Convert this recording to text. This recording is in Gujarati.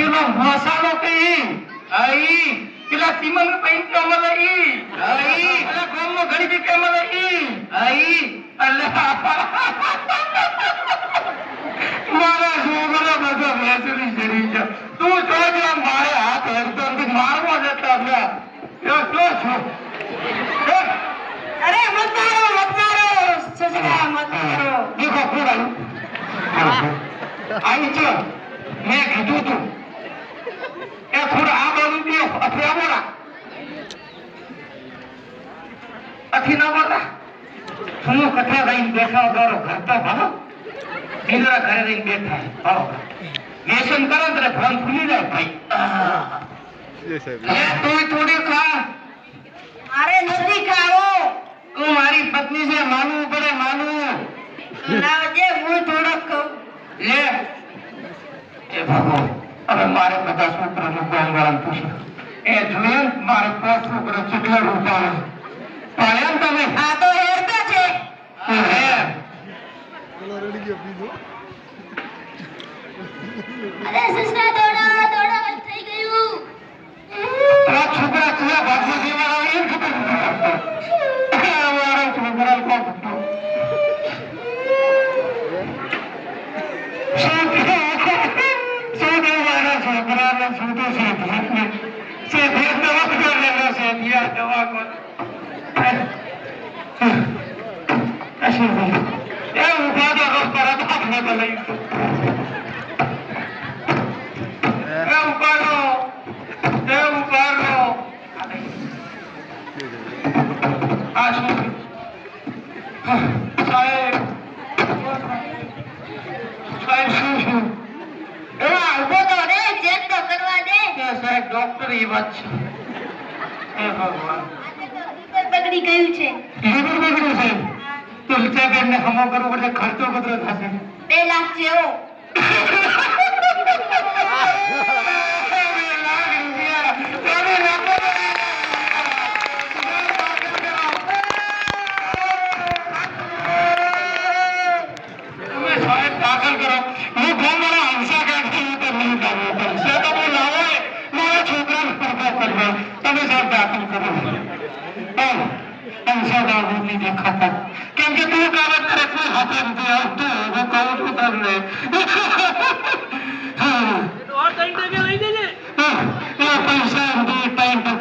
પેલો મસાલો કઈ આઈ પેલા સીમન પૈન કે અમલ આઈ આઈ પેલા ગોમનો ઘડી બી કે અમલ આઈ આઈ અલ્લાહ મારા છોકરા બધો વેચરી જરી છે તું જોજે મારે હાથ હરતો મારવા જતા હતા યો તો છો અરે મત મારો સસરા મત મારો દેખો પૂરા आई चो मैं कीधु तू ए थोड़ा आ बाजू दियो अथे बोला अथी ना बोला सुनो कथे रही बैठा करो घर तो भलो इधर घरे रही बैठा है बरोबर लेसन करो तेरे भ्रम खुली जाए भाई ये तू थोड़ी खा अरे नदी खाओ तू मारी पत्नी से मानू पड़े मानू लावजे હું થોડો ખાઉં ले ए भगवान अबे मारे બધા છોકરાનો ગોંગળાન પૂછો એ જોયે મારે પાંચ છોકરા ચકલા રૂપા પાયા તમે આ તો હેરતા છે હે ચલો રેડી ગયો પીધો અરે સસરા દોડા થઈ ગયું આ છોકરા કયા ભાગમાં દેવાના એ ખબર મારા છોકરા કો दवा को ऐसे ये उपादा को पर भागने को नहीं तो ये उपादो आशु साहेब શું એવા ઉભો તો રે ચેક તો કરવા દે સાહેબ ડોક્ટર એ વાત છે એ ભગવાન બગડી ગયું છે લીવર બગડ્યું છે તો રિચાબેન ને હમો કરવો પડે ખર્ચો કેટલો થશે 2 લાખ જેવો દાખલ કરો હું ગોમરા હંસા કાઢી તો નહીં લાવો પૈસા તો હું લાવો મારા છોકરાને પડદો કરવો તમે સાહેબ દાખલ કરો હંસા દાખલ નહીં દેખાતા કેમ કે તું કામ કરે કોઈ હાથે નથી આવતું હું કહું છું તમને પૈસા ટાઈમ પર